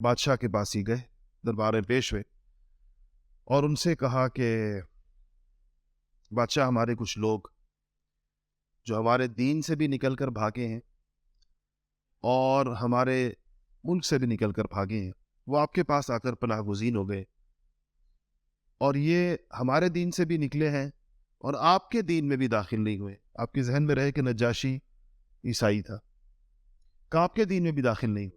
بادشاہ کے پاس ہی گئے، دربار میں پیش ہوئے اور ان سے کہا کہ بادشاہ، ہمارے کچھ لوگ جو ہمارے دین سے بھی نکل کر بھاگے ہیں اور ہمارے ملک سے بھی نکل کر بھاگے ہیں، وہ آپ کے پاس آ کر پناہ گزین ہو گئے، اور یہ ہمارے دین سے بھی نکلے ہیں اور آپ کے دین میں بھی داخل نہیں ہوئے۔ آپ کے ذہن میں رہے کہ نجاشی عیسائی تھا، کہ آپ کے دین میں بھی داخل نہیں ہوئے،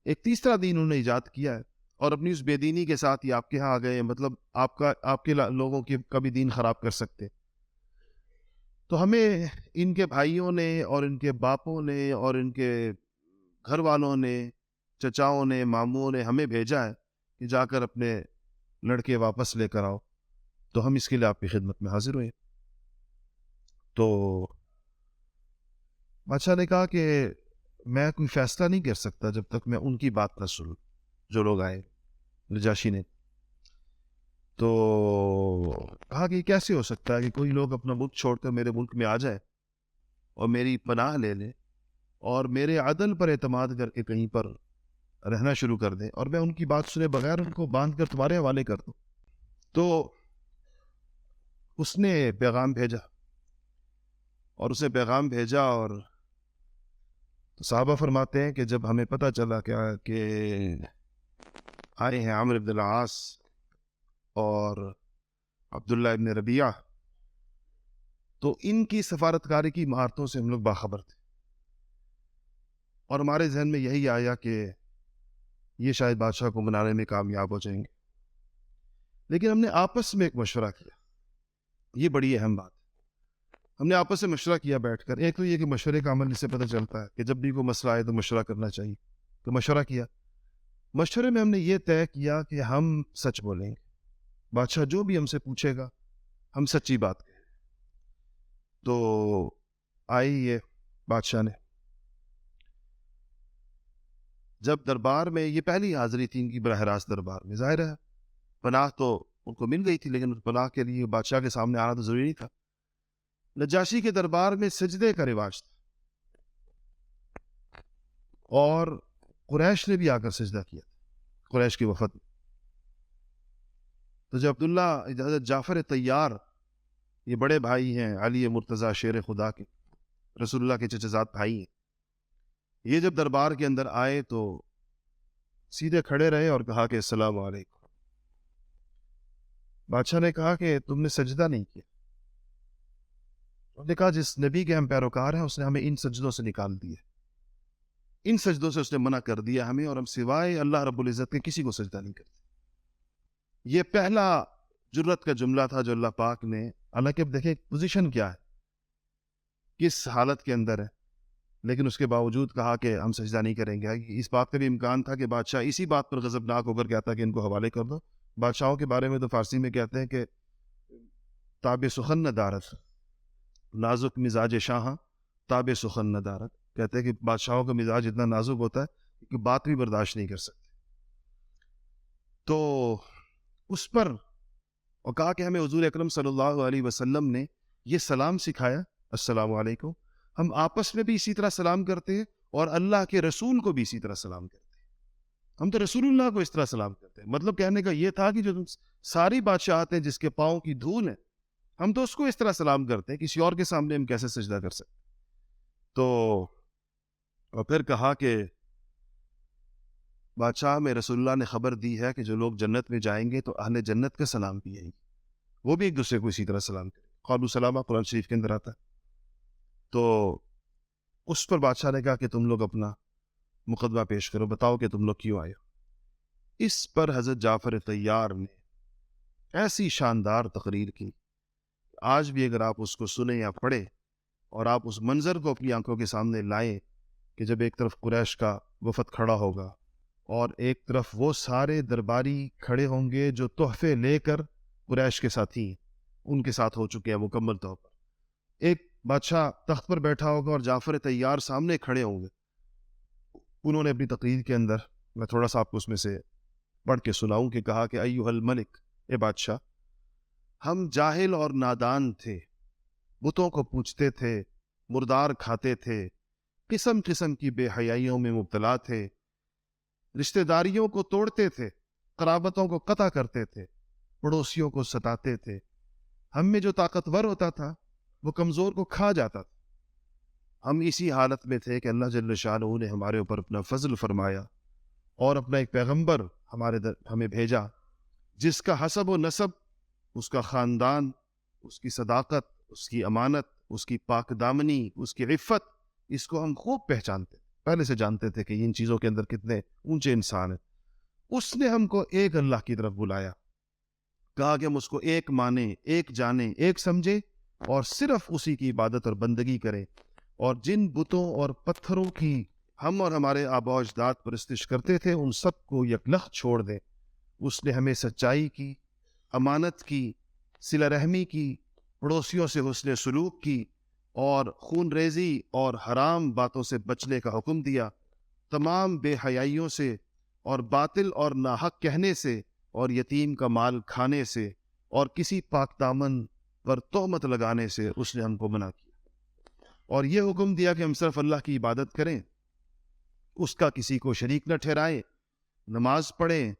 ایک تیسرا دین انہوں نے ایجاد کیا ہے اور اپنی اس بے دینی کے ساتھ یہ آپ کے ہاں آ گئے ہیں، مطلب آپ کے لوگوں کا بھی دین خراب کر سکتے۔ تو ہمیں ان کے بھائیوں نے اور ان کے باپوں نے اور ان کے گھر والوں نے، چچاؤں نے، ماموں نے ہمیں بھیجا ہے کہ جا کر اپنے لڑکے واپس لے کر آؤ، تو ہم اس کے لیے آپ کی خدمت میں حاضر ہوئے۔ تو بادشاہ نے کہا کہ میں کوئی فیصلہ نہیں کر سکتا جب تک میں ان کی بات نہ سنوں، جو لوگ آئے۔ نجاشی نے تو کہا کہ یہ کیسے ہو سکتا ہے کہ کوئی لوگ اپنا ملک چھوڑ کر میرے ملک میں آ جائے اور میری پناہ لے لیں اور میرے عدل پر اعتماد کر کے کہیں پر رہنا شروع کر دیں، اور میں ان کی بات سنے بغیر ان کو باندھ کر تمہارے حوالے کر دوں۔ تو اس نے پیغام بھیجا اور صحابہ فرماتے ہیں کہ جب ہمیں پتہ چلا کہ آئے ہیں عامر بن العاص اور عبداللہ ابن ربیعہ، تو ان کی سفارتکاری کی مہارتوں سے ہم لوگ باخبر تھے، اور ہمارے ذہن میں یہی آیا کہ یہ شاید بادشاہ کو منانے میں کامیاب ہو جائیں گے۔ لیکن ہم نے آپس میں ایک مشورہ کیا، یہ بڑی اہم بات ہے۔ ہم نے آپس میں مشورہ کیا بیٹھ کر، ایک تو یہ کہ مشورے کا عمل اس سے پتہ چلتا ہے کہ جب بھی کوئی مسئلہ آئے تو مشورہ کرنا چاہیے، تو مشورہ کیا۔ مشورے میں ہم نے یہ طے کیا کہ ہم سچ بولیں گے، بادشاہ جو بھی ہم سے پوچھے گا ہم سچی بات کہیں۔ تو آئی یہ بادشاہ نے، جب دربار میں، یہ پہلی حاضری تھی ان کی براہ راست دربار میں، ظاہر ہے پناہ تو ان کو مل گئی تھی، لیکن پناہ کے لیے بادشاہ کے سامنے آنا تو ضروری نہیں تھا۔ نجاشی کے دربار میں سجدے کا رواج تھا اور قریش نے بھی آ کر سجدہ کیا، قریش کی وفد میں۔ تو جب عبداللہ حضرت جعفر طیار، یہ بڑے بھائی ہیں علی مرتضیٰ شیر خدا کے، رسول اللہ کے چچا زاد بھائی ہیں، یہ جب دربار کے اندر آئے تو سیدھے کھڑے رہے اور کہا کہ السلام علیکم۔ بادشاہ نے کہا کہ تم نے سجدہ نہیں کیا۔ انہوں نے کہا جس نبی کے ہم پیروکار ہیں اس نے ہمیں ان سجدوں سے نکال دیا، ان سجدوں سے اس نے منع کر دیا ہمیں، اور ہم سوائے اللہ رب العزت کے کسی کو سجدہ نہیں کرتے۔ یہ پہلا جرت کا جملہ تھا جو اللہ پاک نے، حالانکہ اب دیکھیں پوزیشن کیا ہے، کس حالت کے اندر ہے، لیکن اس کے باوجود کہا کہ ہم سجدہ نہیں کریں گے۔ اس بات کا بھی امکان تھا کہ بادشاہ اسی بات پر غضبناک ہو کر کہتا کہ ان کو حوالے کر دو۔ بادشاہوں کے بارے میں تو فارسی میں کہتے ہیں کہ تاب سخن ندارت، نازک مزاج شاہ تاب سخن ندارت، کہتے ہیں کہ بادشاہوں کا مزاج اتنا نازک ہوتا ہے کہ بات بھی برداشت نہیں کر سکتے۔ تو اس پر اور کہا کہ ہمیں حضور اکرم صلی اللہ علیہ وسلم نے یہ سلام سکھایا، السلام علیکم، ہم آپس میں بھی اسی طرح سلام کرتے ہیں اور اللہ کے رسول کو بھی اسی طرح سلام کرتے ہیں، ہم تو رسول اللہ کو اس طرح سلام کرتے ہیں۔ مطلب کہنے کا یہ تھا کہ جو ساری بادشاہت ہیں جس کے پاؤں کی دھول ہے، ہم تو اس کو اس طرح سلام کرتے ہیں، کسی اور کے سامنے ہم کیسے سجدہ کر سکتے۔ تو اور پھر کہا کہ بادشاہ میں رسول اللہ نے خبر دی ہے کہ جو لوگ جنت میں جائیں گے تو اہل جنت کا سلام بھی یہی، وہ بھی ایک دوسرے کو اسی طرح سلام کریں، قالوا سلامہ قرآن شریف کے اندر آتا ہے۔ تو اس پر بادشاہ نے کہا کہ تم لوگ اپنا مقدمہ پیش کرو، بتاؤ کہ تم لوگ کیوں آئے ہو۔ اس پر حضرت جعفر طیار نے ایسی شاندار تقریر کی، آج بھی اگر آپ اس کو سنیں یا پڑھیں اور آپ اس منظر کو اپنی آنکھوں کے سامنے لائیں کہ جب ایک طرف قریش کا وفد کھڑا ہوگا اور ایک طرف وہ سارے درباری کھڑے ہوں گے جو تحفے لے کر قریش کے ساتھی ان کے ساتھ ہو چکے ہیں مکمل طور پر، ایک بادشاہ تخت پر بیٹھا ہوگا اور جعفر طیار سامنے کھڑے ہوں گے۔ انہوں نے اپنی تقریر کے اندر، میں تھوڑا سا آپ کو اس میں سے پڑھ کے سناؤں، کہ کہا کہ ایھا الملک، اے بادشاہ، ہم جاہل اور نادان تھے، بتوں کو پوجتے تھے، مردار کھاتے تھے، قسم قسم کی بے حیائیوں میں مبتلا تھے، رشتہ داریوں کو توڑتے تھے، قرابتوں کو قطع کرتے تھے، پڑوسیوں کو ستاتے تھے۔ ہم میں جو طاقتور ہوتا تھا وہ کمزور کو کھا جاتا تھا۔ ہم اسی حالت میں تھے کہ اللہ جل شانہ نے ہمارے اوپر اپنا فضل فرمایا اور اپنا ایک پیغمبر ہمیں بھیجا، جس کا حسب و نسب، اس کا خاندان، اس کی صداقت، اس کی امانت، اس کی پاک دامنی، اس کی عفت، اس کو ہم خوب پہچانتے، پہلے سے جانتے تھے کہ ان چیزوں کے اندر کتنے اونچے انسان ہیں۔ اس نے ہم کو ایک اللہ کی طرف بلایا، کہا کہ ہم اس کو ایک مانیں، ایک جانیں، ایک سمجھیں اور صرف اسی کی عبادت اور بندگی کریں، اور جن بتوں اور پتھروں کی ہم اور ہمارے آباء و اجداد پرستش کرتے تھے ان سب کو یکلخت چھوڑ دیں۔ اس نے ہمیں سچائی کی، امانت کی، صلہ رحمی کی، پڑوسیوں سے حسن سلوک کی، اور خون ریزی اور حرام باتوں سے بچنے کا حکم دیا، تمام بے حیائیوں سے اور باطل اور ناحق کہنے سے اور یتیم کا مال کھانے سے اور کسی پاک دامن پر تہمت لگانے سے اس نے ہم کو منع کیا، اور یہ حکم دیا کہ ہم صرف اللہ کی عبادت کریں، اس کا کسی کو شریک نہ ٹھہرائیں، نماز پڑھیں،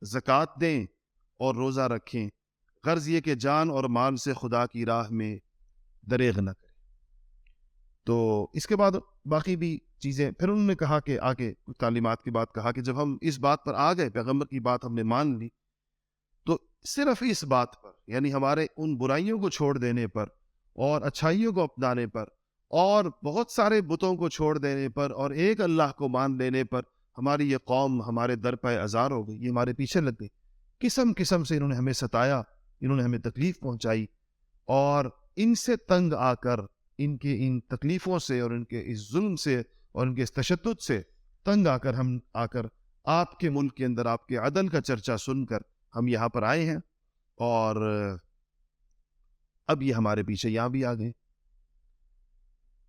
زکوٰۃ دیں اور روزہ رکھیں، غرض یہ کہ جان اور مال سے خدا کی راہ میں دریغ نہ کریں۔ تو اس کے بعد باقی بھی چیزیں پھر انہوں نے کہا کہ آگے تعلیمات کی بات کہا کہ جب ہم اس بات پر آ گئے، پیغمبر کی بات ہم نے مان لی، تو صرف اس بات پر، یعنی ہمارے ان برائیوں کو چھوڑ دینے پر اور اچھائیوں کو اپنانے پر اور بہت سارے بتوں کو چھوڑ دینے پر اور ایک اللہ کو مان لینے پر ہماری یہ قوم ہمارے در پہ آزار ہو گئی، یہ ہمارے پیچھے لگ گئی۔ قسم قسم سے انہوں نے ہمیں ستایا، انہوں نے ہمیں تکلیف پہنچائی، اور ان سے تنگ آ کر، ان کے ان تکلیفوں سے اور ان کے اس ظلم سے اور ان کے اس تشدد سے تنگ آ کر آپ کے ملک کے اندر آپ کے عدل کا چرچا سن کر ہم یہاں پر آئے ہیں، اور اب یہ ہمارے پیچھے یہاں بھی آ گئے۔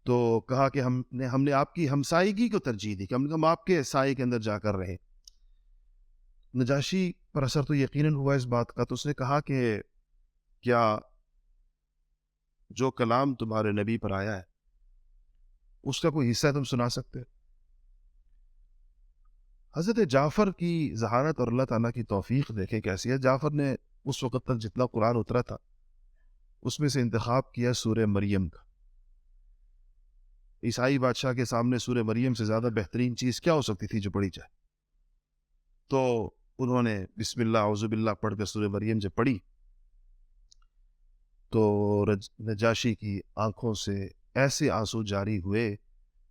تو کہا کہ ہم نے آپ کی ہمسائیگی کو ترجیح دی، کہ ہم آپ کے سائے کے اندر جا کر رہیں۔ نجاشی پر اثر تو یقیناً ہوا اس بات کا، تو اس نے کہا کہ کیا جو کلام تمہارے نبی پر آیا ہے اس کا کوئی حصہ تم سنا سکتے ہو؟ حضرت جعفر کی ذہانت اور اللہ تعالیٰ کی توفیق دیکھیں کیسی ہے۔ جعفر نے اس وقت تک جتنا قرآن اترا تھا اس میں سے انتخاب کیا سورہ مریم کا۔ عیسائی بادشاہ کے سامنے سورہ مریم سے زیادہ بہترین چیز کیا ہو سکتی تھی جو پڑھی جائے؟ تو انہوں نے بسم اللہ اعوذ باللہ پڑھ کر سورہ مریم جب پڑھی تو نجاشی کی آنکھوں سے ایسے آنسو جاری ہوئے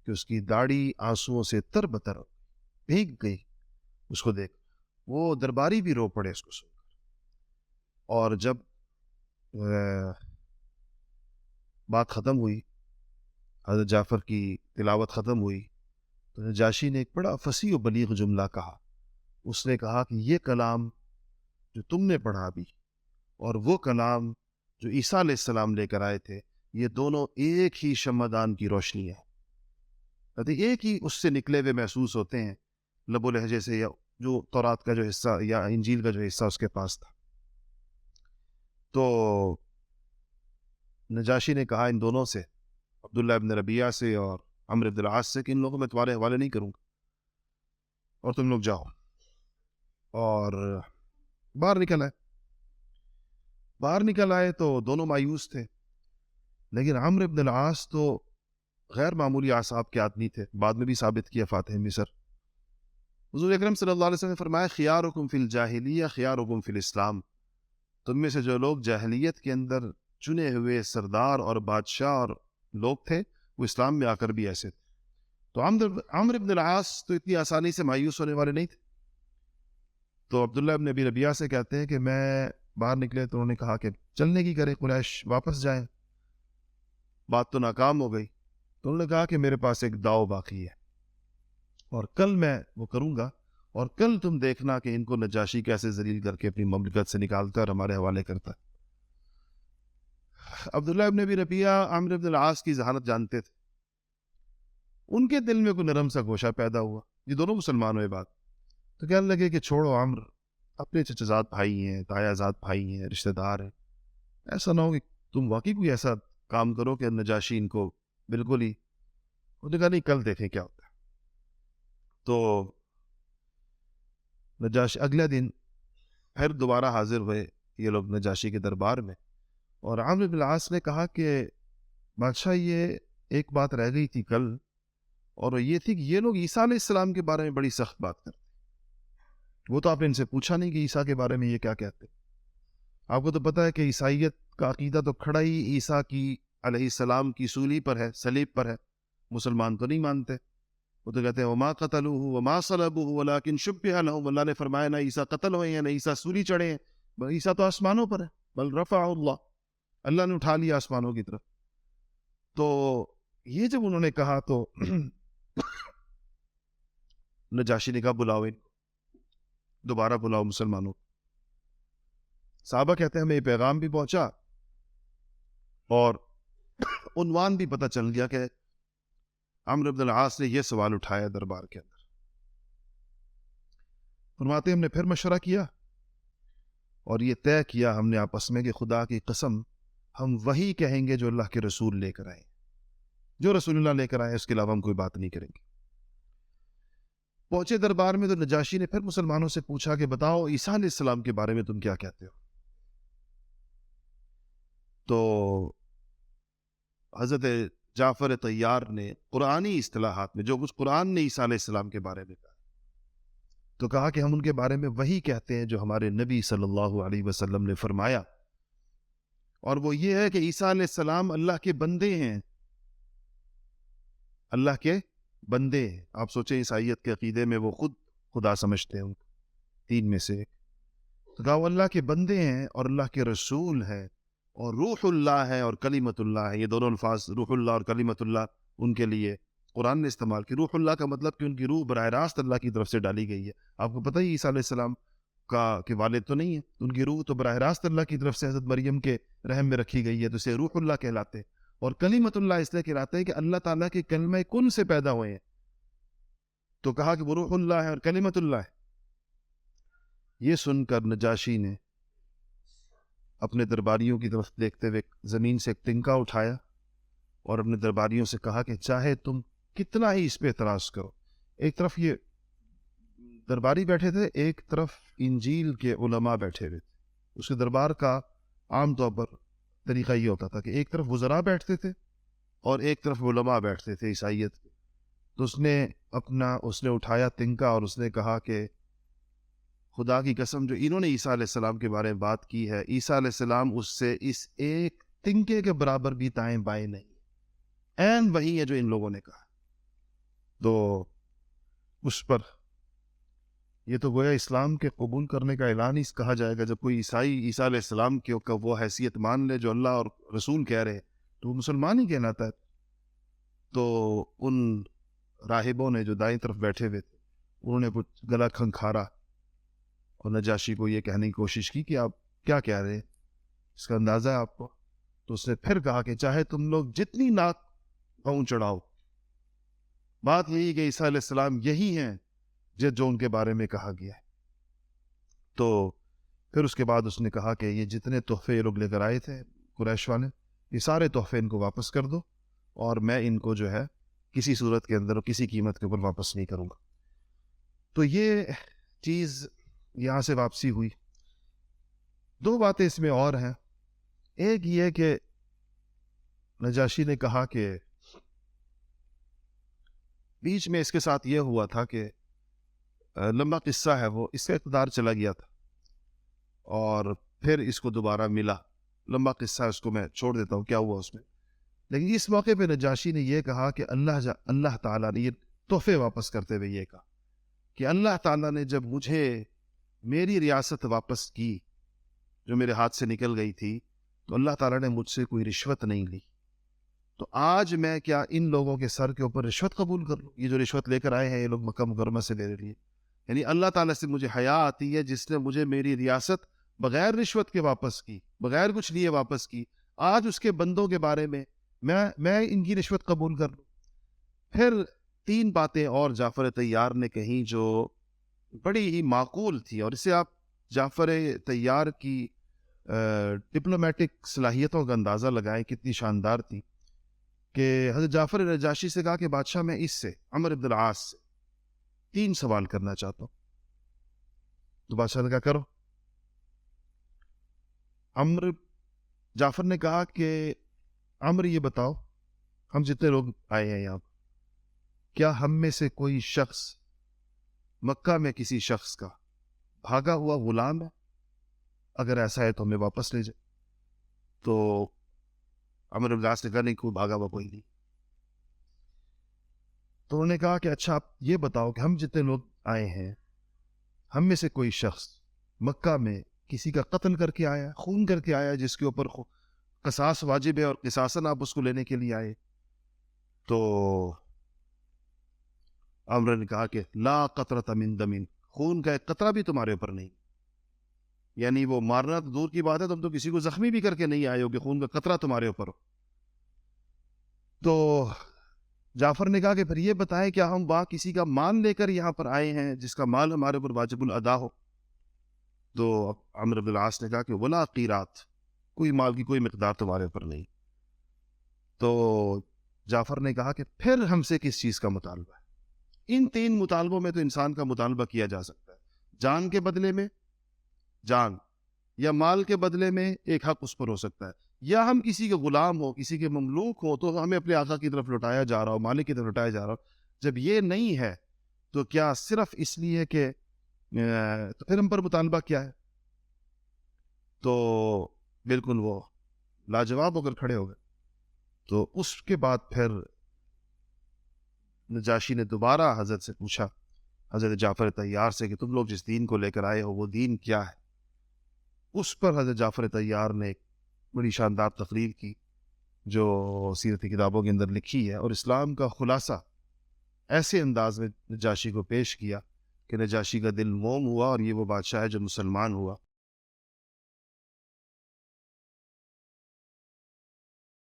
کہ اس کی داڑھی آنسوؤں سے تر بتر بھیگ گئی۔ اس کو دیکھ وہ درباری بھی رو پڑے اس کو سن کر، اور جب بات ختم ہوئی، حضرت جعفر کی تلاوت ختم ہوئی، تو نجاشی نے ایک بڑا فصیح و بلیغ جملہ کہا۔ اس نے کہا کہ یہ کلام جو تم نے پڑھا ابھی اور وہ کلام جو عیسیٰ علیہ السلام لے کر آئے تھے، یہ دونوں ایک ہی شمعدان کی روشنی ہے، ایک ہی اس سے نکلے ہوئے محسوس ہوتے ہیں لب و لہجے سے، یا جو تورات کا جو حصہ یا انجیل کا جو حصہ اس کے پاس تھا۔ تو نجاشی نے کہا ان دونوں سے، عبداللہ ابن ربیعہ سے اور عمرو بن العاص سے، کہ ان لوگوں میں تمہارے حوالے نہیں کروں گا اور تم لوگ جاؤ۔ اور باہر نکل آئے تو دونوں مایوس تھے، لیکن عمرو بن العاص تو غیر معمولی اعصاب کے آدمی تھے، بعد میں بھی ثابت کیا فاتح مصر۔ حضور اکرم صلی اللہ علیہ وسلم نے فرمایا خیارکم فی الجاہلیہ خیارکم فی الاسلام، تم میں سے جو لوگ جاہلیت کے اندر چنے ہوئے سردار اور بادشاہ اور لوگ تھے وہ اسلام میں آ کر بھی ایسے تھے۔ تو عمرو بن العاص تو اتنی آسانی سے مایوس ہونے والے نہیں تھے۔ تو عبداللہ ابن ابی ربیعہ سے کہتے ہیں کہ میں باہر نکلے تو انہوں نے کہا کہ چلنے کی کرے قریش، واپس جائیں، بات تو ناکام ہو گئی۔ تو انہوں نے کہا کہ میرے پاس ایک داؤ باقی ہے اور کل میں وہ کروں گا، اور کل تم دیکھنا کہ ان کو نجاشی کیسے ذلیل کر کے اپنی مملکت سے نکالتا ہے اور ہمارے حوالے کرتا ہے۔ عبداللہ ابن ابی ربیعہ عمرو بن العاص کی ذہانت جانتے تھے، ان کے دل میں کوئی نرم سا گوشہ پیدا ہوا، یہ دونوں مسلمان ہوئے بات، تو کہنے لگے کہ چھوڑو عمرو، اپنے چچزاد بھائی ہیں، تایازاد بھائی ہیں، رشتہ دار ہیں، ایسا نہ ہو کہ تم واقعی کوئی ایسا کام کرو کہ نجاشی ان کو بالکل ہی، انہوں نے کہا نہیں کل دیکھیں کیا ہوتا ہے۔ تو نجاشی اگلے دن پھر دوبارہ حاضر ہوئے یہ لوگ نجاشی کے دربار میں، اور عمرو بن العاص نے کہا کہ بادشاہ یہ ایک بات رہ گئی تھی کل، اور یہ تھی کہ یہ لوگ عیسیٰ علیہ السلام کے بارے میں بڑی سخت بات کرتے ہیں، وہ تو آپ نے ان سے پوچھا نہیں کہ عیسیٰ کے بارے میں یہ کیا کہتے ہیں؟ آپ کو تو پتہ ہے کہ عیسائیت کا عقیدہ تو کھڑا ہی عیسیٰ کی علیہ السلام کی سولی پر ہے، صلیب پر ہے، مسلمان تو نہیں مانتے، وہ تو کہتے ہیں وما قتلوہ وما صلبوہ ولکن شبہ لہم، اللہ نے فرمایا نہ عیسیٰ قتل ہوئے ہیں نہ عیسیٰ سولی چڑھے ہیں، عیسیٰ تو آسمانوں پر ہے، بل رفعہ اللہ، اللہ نے اٹھا لیا آسمانوں کی طرف۔ تو یہ جب انہوں نے کہا تو نجاشی نے کہا بلاؤ ان کو، دوبارہ بلاؤ مسلمانوں۔ صحابہ کہتے ہیں ہمیں یہ پیغام بھی پہنچا اور عنوان بھی پتہ چل گیا کہ عمرو بن العاص نے یہ سوال اٹھایا دربار کے اندر۔ فرماتے ہیں ہم نے پھر مشورہ کیا اور یہ طے کیا ہم نے آپس میں کہ خدا کی قسم ہم وہی کہیں گے جو اللہ کے رسول لے کر آئے، جو رسول اللہ لے کر آئے اس کے علاوہ ہم کوئی بات نہیں کریں گے۔ پہنچے دربار میں تو نجاشی نے پھر مسلمانوں سے پوچھا کہ بتاؤ عیسیٰ علیہ السلام کے بارے میں تم کیا کہتے ہو؟ تو حضرت جعفر طیار نے قرآنی اصطلاحات میں جو کچھ قرآن نے عیسیٰ علیہ السلام کے بارے میں کہا تو کہا کہ ہم ان کے بارے میں وہی کہتے ہیں جو ہمارے نبی صلی اللہ علیہ وسلم نے فرمایا، اور وہ یہ ہے کہ عیسیٰ علیہ السلام اللہ کے بندے ہیں، اللہ کے بندے ہیں۔ آپ سوچیں عیسائیت کے عقیدے میں وہ خود خدا سمجھتے ہیں تین میں سے ایک، تو کہا وہ اللہ کے بندے ہیں اور اللہ کے رسول ہیں اور روح اللہ ہے اور کلمت اللہ ہے۔ یہ دونوں الفاظ روح اللہ اور کلمت اللہ ان کے لیے قرآن نے استعمال کی۔ روح اللہ کا مطلب کہ ان کی روح براہ راست اللہ کی طرف سے ڈالی گئی ہے۔ آپ کو پتہ ہی عیسیٰ علیہ السلام کا کہ والد تو نہیں ہے، ان کی روح تو براہ راست اللہ کی طرف سے حضرت مریم کے رحم میں رکھی گئی ہے، تو اسے روح اللہ کہلاتے ہیں۔ اور کلمت اللہ اس لیے کہلاتے ہیں کہ اللہ تعالیٰ کے کلمہ کن سے پیدا ہوئے ہیں، تو کہا کہ وہ روح اللہ ہے اور کلمت اللہ ہے۔ یہ سن کر نجاشی نے اپنے درباریوں کی طرف دیکھتے ہوئے زمین سے ایک تنکا اٹھایا اور اپنے درباریوں سے کہا کہ چاہے تم کتنا ہی اس پہ اعتراض کرو۔ ایک طرف یہ درباری بیٹھے تھے، ایک طرف انجیل کے علماء بیٹھے ہوئے تھے۔ اس کے دربار کا عام طور پر طریقہ یہ ہوتا تھا کہ ایک طرف وزراء بیٹھتے تھے اور ایک طرف علماء بیٹھتے تھے عیسائیت کے۔ تو اس نے اٹھایا تنکا اور اس نے کہا کہ خدا کی قسم جو انہوں نے عیسیٰ علیہ السلام کے بارے میں بات کی ہے، عیسیٰ علیہ السلام اس سے اس ایک تنکے کے برابر بھی دائیں بائیں نہیں، عین وہی ہے جو ان لوگوں نے کہا۔ تو اس پر یہ تو گویا اسلام کے قبول کرنے کا اعلان ہی کہا جائے گا۔ جب کوئی عیسائی عیسیٰ علیہ السلام کی وہ حیثیت مان لے جو اللہ اور رسول کہہ رہے تو وہ مسلمان ہی کہلاتا ہے۔ تو ان راہبوں نے جو دائیں طرف بیٹھے ہوئے تھے انہوں نے کچھ گلا کھنکھارا اور نجاشی کو یہ کہنے کی کوشش کی کہ آپ کیا کہہ رہے ہیں، اس کا اندازہ ہے آپ کو؟ تو اس نے پھر کہا کہ چاہے تم لوگ جتنی ناک پاؤں چڑھاؤ، بات یہی کہ عیسیٰ علیہ السلام یہی ہیں جو ان کے بارے میں کہا گیا ہے۔ تو پھر اس کے بعد اس نے کہا کہ یہ جتنے تحفے یہ لوگ لے کر آئے تھے قریش والے، یہ سارے تحفے ان کو واپس کر دو، اور میں ان کو جو ہے کسی صورت کے اندر اور کسی قیمت کے اوپر واپس نہیں کروں گا۔ تو یہ چیز یہاں سے واپسی ہوئی۔ دو باتیں اس میں اور ہیں۔ ایک یہ کہ نجاشی نے کہا کہ بیچ میں اس کے ساتھ یہ ہوا تھا کہ لمبا قصہ ہے، وہ اس کا اقتدار چلا گیا تھا اور پھر اس کو دوبارہ ملا۔ لمبا قصہ ہے، اس کو میں چھوڑ دیتا ہوں کیا ہوا اس میں۔ لیکن اس موقع پہ نجاشی نے یہ کہا کہ اللہ تعالیٰ نے یہ تحفے واپس کرتے ہوئے یہ کہا کہ اللہ تعالیٰ نے جب مجھے میری ریاست واپس کی جو میرے ہاتھ سے نکل گئی تھی، تو اللہ تعالیٰ نے مجھ سے کوئی رشوت نہیں لی، تو آج میں کیا ان لوگوں کے سر کے اوپر رشوت قبول کر لوں؟ یہ جو رشوت لے کر آئے ہیں یہ لوگ مکہ مکرمہ سے لے لیے، یعنی اللہ تعالیٰ سے مجھے حیا آتی ہے جس نے مجھے میری ریاست بغیر رشوت کے واپس کی، بغیر کچھ لیے واپس کی، آج اس کے بندوں کے بارے میں میں ان کی رشوت قبول کر لوں۔ پھر تین باتیں اور جعفر طیار نے کہیں جو بڑی ہی معقول تھی، اور اسے آپ جعفر طیار کی ڈپلومیٹک صلاحیتوں کا اندازہ لگائیں کتنی شاندار تھی، کہ حضرت جعفر نجاشی سے کہا کہ بادشاہ میں اس سے عمرو بن العاص سے 3 سوال کرنا چاہتا ہوں۔ تو بادشاہ نے کہا کرو. جعفر نے کہا کہ عمرو یہ بتاؤ ہم جتنے لوگ آئے ہیں یہاں کیا ہم میں سے کوئی شخص مکہ میں کسی شخص کا بھاگا ہوا غلام ہے؟ اگر ایسا ہے تو ہمیں واپس لے جائے. تو عمرو بن العاص نے کہا نہیں کوئی بھاگا ہوا کوئی نہیں. تو انہوں نے کہا کہ اچھا آپ یہ بتاؤ کہ ہم جتنے لوگ آئے ہیں ہم میں سے کوئی شخص مکہ میں کسی کا قتل کر کے آیا خون کر کے آیا جس کے اوپر قصاص واجب ہے اور قصاصاً آپ اس کو لینے کے لیے آئے؟ تو عمرو نے کہا کہ لا قطرۃ من دم, خون کا ایک قطرہ بھی تمہارے اوپر نہیں. یعنی وہ مارنا تو دور کی بات ہے, تم تو کسی کو زخمی بھی کر کے نہیں آئے ہو کہ خون کا قطرہ تمہارے اوپر ہو. تو جعفر نے کہا کہ پھر یہ بتائیں کیا ہم وہاں کسی کا مال لے کر یہاں پر آئے ہیں جس کا مال ہمارے اوپر واجب الادا ہو؟ تو عمرو بن العاص نے کہا کہ ولا قیرات, کوئی مال کی کوئی مقدار تمہارے اوپر نہیں. تو جعفر نے کہا کہ پھر ہم سے کس چیز کا مطالبہ ہے؟ ان 3 مطالبوں میں تو انسان کا مطالبہ کیا جا سکتا ہے, جان کے بدلے میں جان, یا مال کے بدلے میں ایک حق اس پر ہو سکتا ہے, یا ہم کسی کے غلام ہو کسی کے مملوک ہو تو ہمیں اپنے آقا کی طرف لوٹایا جا رہا ہو, مالک کی طرف لوٹایا جا رہا ہو. جب یہ نہیں ہے تو کیا صرف اس لیے کہ تو پھر ہم پر مطالبہ کیا ہے؟ تو بالکل وہ لاجواب ہو کر کھڑے ہو گئے. تو اس کے بعد پھر نجاشی نے دوبارہ حضرت سے پوچھا, حضرت جعفر طیار سے, کہ تم لوگ جس دین کو لے کر آئے ہو وہ دین کیا ہے؟ اس پر حضرت جعفر طیار نے ایک بڑی شاندار تقریر کی جو سیرت کتابوں کے اندر لکھی ہے, اور اسلام کا خلاصہ ایسے انداز میں نجاشی کو پیش کیا کہ نجاشی کا دل موم ہوا, اور یہ وہ بادشاہ ہے جو مسلمان ہوا